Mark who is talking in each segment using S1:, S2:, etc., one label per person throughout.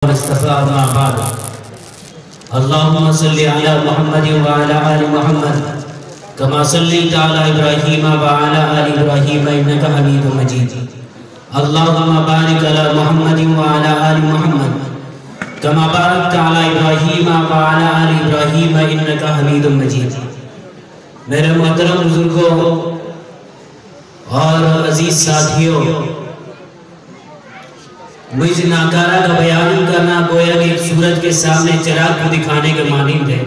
S1: أما بعد اللهم صل على محمد وعلى آل محمد كما صليت على إبراهيم وعلى آل إبراهيم إنك حميد مجيد اللهم بارك على محمد وعلى آل محمد كما باركت على إبراهيم وعلى آل إبراهيم إنك حميد مجيد میرے محترم بزرگوں اور عزیز ساتھیوں، مجھ ناکارہ کا بیان کرنا گویا کہ ایک سورج کے سامنے چراغ کو دکھانے کے مانند ہے،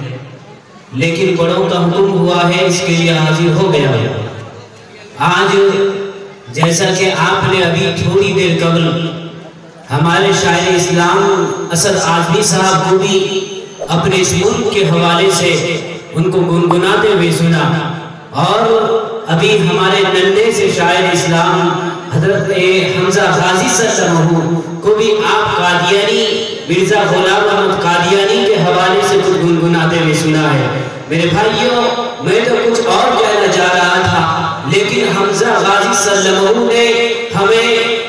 S1: لیکن بڑوں کا حکم ہوا ہے، اس کے لیے حاضر ہو گیا ہے۔ آج جیسا کہ آپ نے ابھی تھوڑی دیر قبل ہمارے شاعر اسلام اسد اعظمی صاحب کو بھی اپنے اس ملک کے حوالے سے ان کو گنگناتے ہوئے سنا، اور ابھی ہمارے ننھے سے شاعر اسلام حضرت حمزہ غازی صلی اللہ علیہ وسلم کو بھی آپ قادیانی مرزا غلام احمد قادیانی کے حوالے سے کچھ گنگناتے ہوئے سنا ہے۔ میرے بھائیوں، میں تو کچھ اور کہنا چاہ رہا تھا، لیکن حمزہ غازی صلی اللہ علیہ وسلم نے ہمیں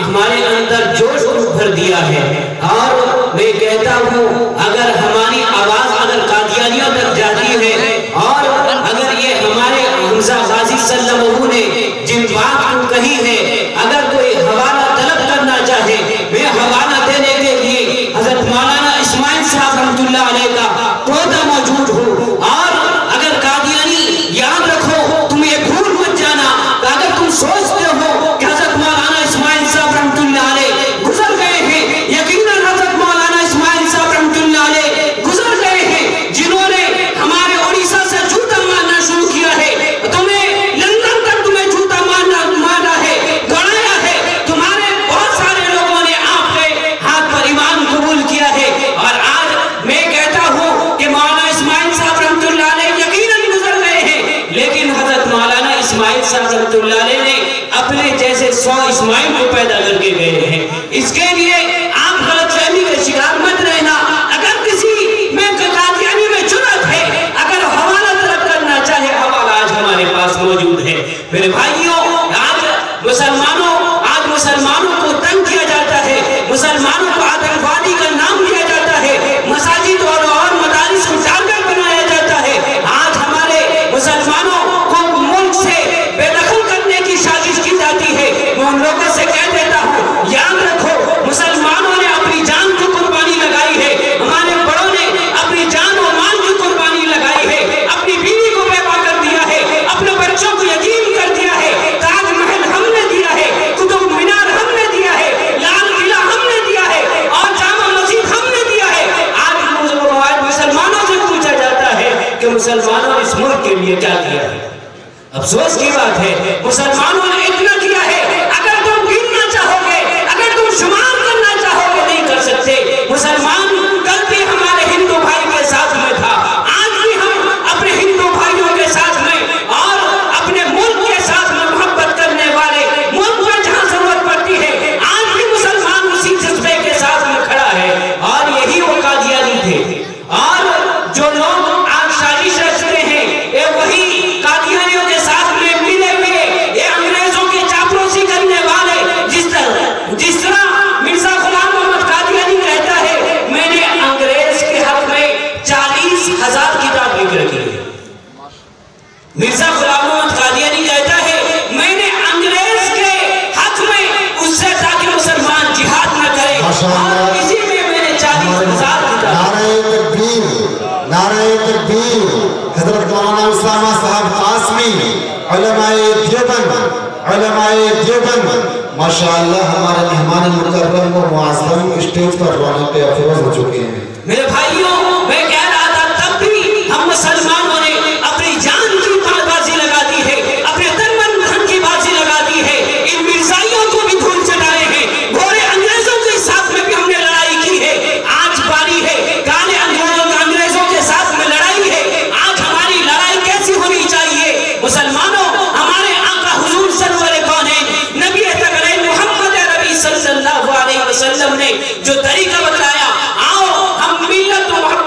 S1: ہمارے اندر جوش کو بھر دیا ہے، اور میں کہتا ہوں اگر ہماری آواز اگر قادیانیوں تک جاتی ہے، اور اگر یہ ہمارے حمزہ غازی صلی اللہ علیہ وسلم نے جن بات کو کہی ہے، اگر کوئی حوالہ طلب کرنا چاہے، میں حوالہ دینے کے لیے حضرت مولانا اسماعیل صاحب رحمۃ اللہ علیہ کا کوٹہ موجود ہوں، اور اگر قادیانی یاد رکھو، تم یہ بھول مت جانا کہ اگر تم سوچتے ہو کہ حضرت مولانا اسماعیل صاحب رحمۃ اللہ علیہ گزر گئے ہیں، یقیناً حضرت مولانا اسماعیل صاحب رحمۃ اللہ علیہ گزر گئے ہیں، جنہوں نے ہمارے اڑیسہ سے جوتا مارنا شروع کیا ہے، تمہیں لندن تک تمہیں جوتا مارنا ہے، گڑایا ہے، تمہارے بہت سارے لوگوں نے آپ کے ہاتھ پر ایمان قبول کیا ہے، اور آج میں کہتا ہوں کہ مولانا اسماعیل صاحب رحمۃ اللہ علیہ یقیناً گزر گئے ہیں، لیکن حضرت مولانا اسماعیل صاحب رحمۃ اللہ علیہ نے اپنے جیسے 100 اسماعیل کو پیدا کر کے گئے ہیں۔ اس کے لیے آپ غلط فہمی کا شکار مت رہنا۔ اگر کسی میں قادیانی میں جرأت ہے، اگر حوالہ طلب کرنا چاہے، حوالہ آج ہمارے پاس موجود ہے۔ میرے بھائیوں، آج مسلمانوں کو تنگ کیا جاتا ہے، مسلمانوں کو آتنکوادی کا نام دیا جاتا ہے، مساجد اور مدارس کو ٹارگٹ بنایا جاتا ہے۔ آج ہمارے مسلمانوں کو ملک سے بے دخل کرنے کی سازش کی جاتی ہے۔ میں ان لوگوں سے کہہ دیتا ہوں، یاد رکھو، مسلمانوں نے اپنی جان کی قربانی لگائی ہے، ہمارے بڑوں نے اپنی جان و مال کی قربانی لگائی ہے، اپنی بیوی کو بیوہ کر دیا ہے، اپنے بچوں کو یتیم کر دیا ہے، تاج محل ہم نے دیا ہے، قطب مینار ہم نے دیا ہے، لال قلعہ ہم نے دیا ہے، اور جامع مسجد ہم نے دیا ہے۔ آج مسلمانوں سے پوچھا جاتا ہے کہ مسلمانوں نے اس ملک کے لیے کیا کیا ہے؟ افسوس کی بات ہے، مسلمانوں نے اتنا کیا ہے، اگر تم گننا چاہو گے، اگر تم شمار کرنا چاہو گے، نہیں کر سکتے۔ مسلمان کل بھی ہمارے ہندو بھائی کے ساتھ میں تھا، آج بھی ہم اپنے ہندو بھائیوں کے ساتھ میں اور اپنے ملک کے ساتھ میں محبت کرنے والے، ملک میں جہاں ضرورت پڑتی ہے، آج بھی مسلمان اسی جذبے کے ساتھ میں کھڑا ہے، اور یہی وہ قادیانی تھے۔ اور جو لوگ آج سازش رچتے ہیں، یہ وہی قادیانیوں کے ساتھ میں ملے ہوئے، یہ انگریزوں کی چاپلوسی کرنے والے، جس طرح مرزا غلام احمد قادیانی کہتا ہے، میں نے انگریز کے حق میں 40,000 کتاب لکھ رکھی ہے۔ مرزا غلام احمد قادیانی کہتا ہے، میں نے انگریز کے حق میں اس سے تاکہ مسلمان جہاد نہ کرے، اور اسی میں نے 40,000 کتاب۔
S2: نعرہ تکبیر، حضرت مولانا اسامہ صاحب قاسمی، علماء دیوبند، ماشاءاللہ ہمارے مہمان مکرم و معظم اسٹیج پر رونق افروز ہو چکے ہیں۔
S1: میرے بھائیوں، میں کہہ رہا تھا تب بھی ہم مسلمانوں نے اپنی جان کی بازی لگا دی ہے، اپنے تن دھن کی بازی لگا دی ہے، ان مرزائیوں کو بھی دھول چٹائے ہیں، گورے انگریزوں کے ساتھ میں بھی ہم نے لڑائی کی ہے۔ آج باری ہے کالے انگریزوں کے ساتھ میں لڑائی ہے۔ آج ہماری لڑائی کیسی ہونی چاہیے؟ مسلمانوں، ہمارے آقا حضور سرور کونین نبی تکریم محمد عربی صلی اللہ علیہ وسلم نے جو طریقہ بتایا، آؤ ہم ملت و محبت